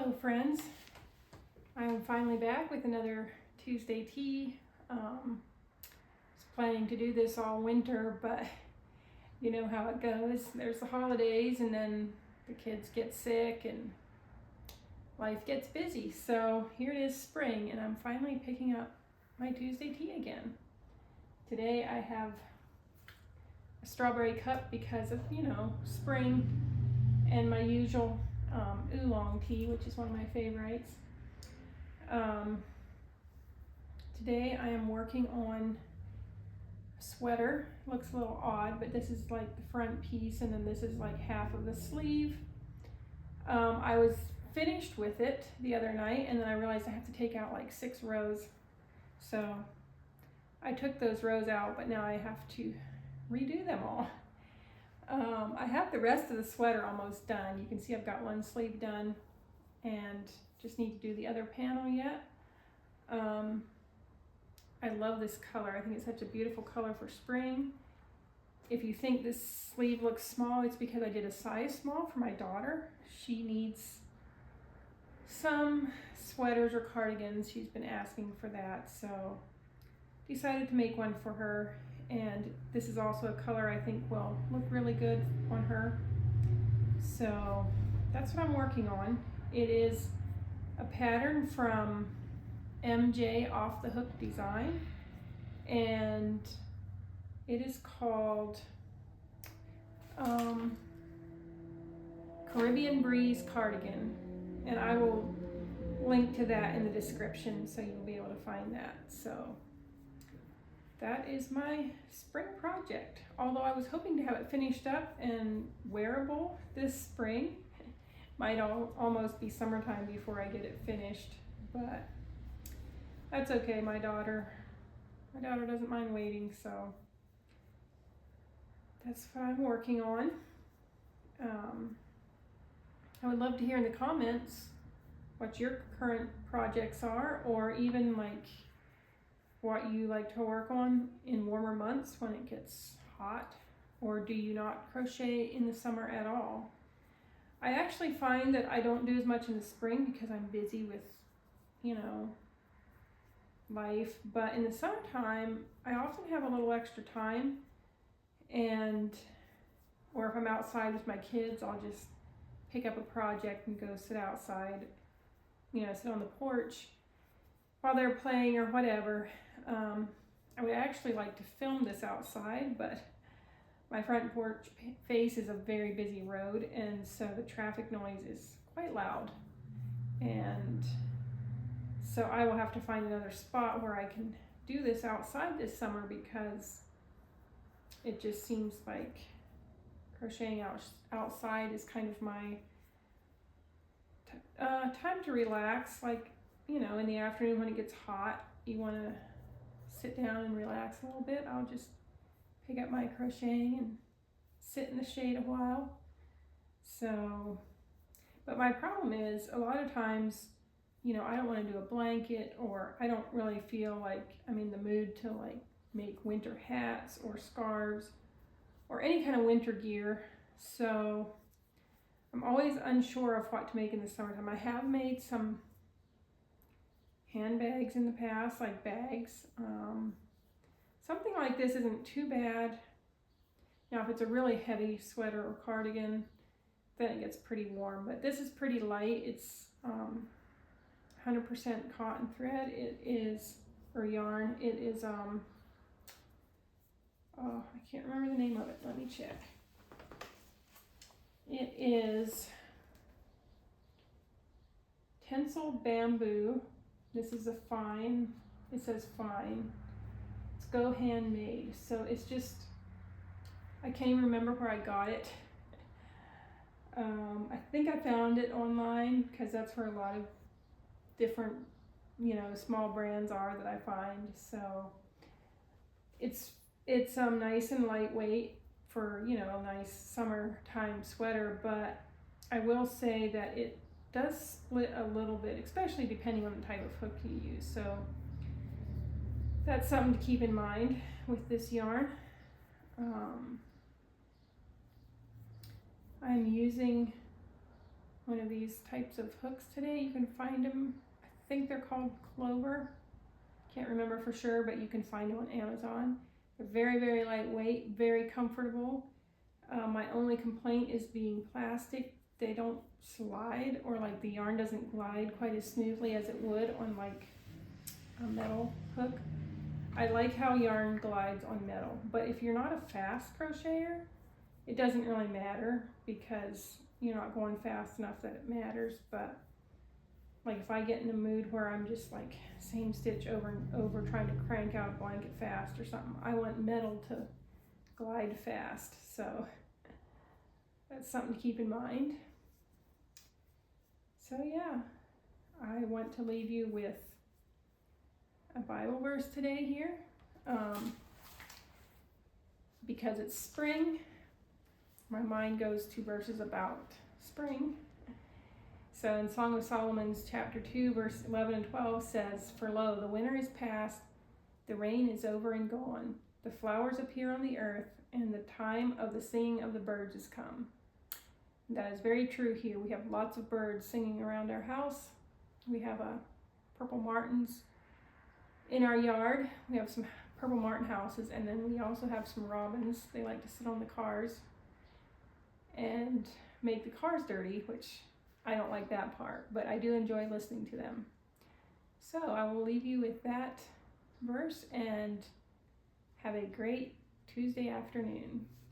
Hello friends, I am finally back with another Tuesday tea. Was planning to do this all winter, but you know how it goes. There's the holidays and then the kids get sick and life gets busy. So here it is, spring, and I'm finally picking up my Tuesday tea again. Today I have a strawberry cup because of, spring, and my usual oolong tea, which is one of my favorites. Today I am working on a sweater. Looks a little odd, but this is like the front piece, and then this is like half of the sleeve. I was finished with it the other night, and then I realized I have to take out like 6 rows. So I took those rows out, but now I have to redo them all. I have the rest of the sweater almost done. You can see I've got one sleeve done and just need to do the other panel yet. I love this color. I think it's such a beautiful color for spring. If you think this sleeve looks small, it's because I did a size small for my daughter. She needs some sweaters or cardigans. She's been asking for that, so decided to make one for her. And this is also a color I think will look really good on her. So that's what I'm working on. It is a pattern from MJ Off the Hook Design, and it is called Caribbean Breeze Cardigan, and I will link to that in the description so you'll be able to find that. So that is my spring project. Although I was hoping to have it finished up and wearable this spring. Might almost be summertime before I get it finished, but that's okay. My daughter doesn't mind waiting, so that's what I'm working on. I would love to hear in the comments what your current projects are, or even like what you like to work on in warmer months when it gets hot, or do you not crochet in the summer at all? I actually find that I don't do as much in the spring because I'm busy with, life, but in the summertime I often have a little extra time, or if I'm outside with my kids, I'll just pick up a project and go sit outside, sit on the porch while they're playing or whatever. I would actually like to film this outside, but my front porch face is a very busy road, and so the traffic noise is quite loud. And so I will have to find another spot where I can do this outside this summer, because it just seems like crocheting outside is kind of my time to relax. Like, in the afternoon when it gets hot, you want to sit down and relax a little bit. I'll just pick up my crocheting and sit in the shade a while. So, but my problem is a lot of times, I don't want to do a blanket, or I don't really feel like I'm in the mood to like make winter hats or scarves or any kind of winter gear. So I'm always unsure of what to make in the summertime. I have made some handbags in the past, like bags. Something like this isn't too bad. Now, if it's a really heavy sweater or cardigan, then it gets pretty warm. But this is pretty light. It's 100% cotton thread. It is, or yarn. It is, oh, I can't remember the name of it. Let me check. It is Tencel Bamboo. This is a fine. It says fine. It's Go Handmade. So it's just, I can't even remember where I got it. I think I found it online, because that's where a lot of different, small brands are that I find. So it's nice and lightweight for, a nice summertime sweater, but I will say that it does split a little bit, especially depending on the type of hook you use. So that's something to keep in mind with this yarn. I'm using one of these types of hooks today. You can find them, I think they're called Clover. Can't remember for sure, but you can find them on Amazon. They're very, very lightweight, very comfortable. My only complaint is being plastic. They don't slide, or like the yarn doesn't glide quite as smoothly as it would on like a metal hook. I like how yarn glides on metal, but if you're not a fast crocheter, it doesn't really matter because you're not going fast enough that it matters. But like if I get in a mood where I'm just like same stitch over and over trying to crank out a blanket fast or something, I want metal to glide fast. So that's something to keep in mind. So yeah, I want to leave you with a Bible verse today here. Because it's spring, my mind goes to verses about spring. So in Song of Solomon's chapter 2, verse 11 and 12 says, "For lo, the winter is past, the rain is over and gone. The flowers appear on the earth, and the time of the singing of the birds is come." And that is very true here. We have lots of birds singing around our house. We have purple martins in our yard. We have some purple martin houses, and then we also have some robins. They like to sit on the cars and make the cars dirty, which I don't like that part, but I do enjoy listening to them. So I will leave you with that verse and have a great Tuesday afternoon.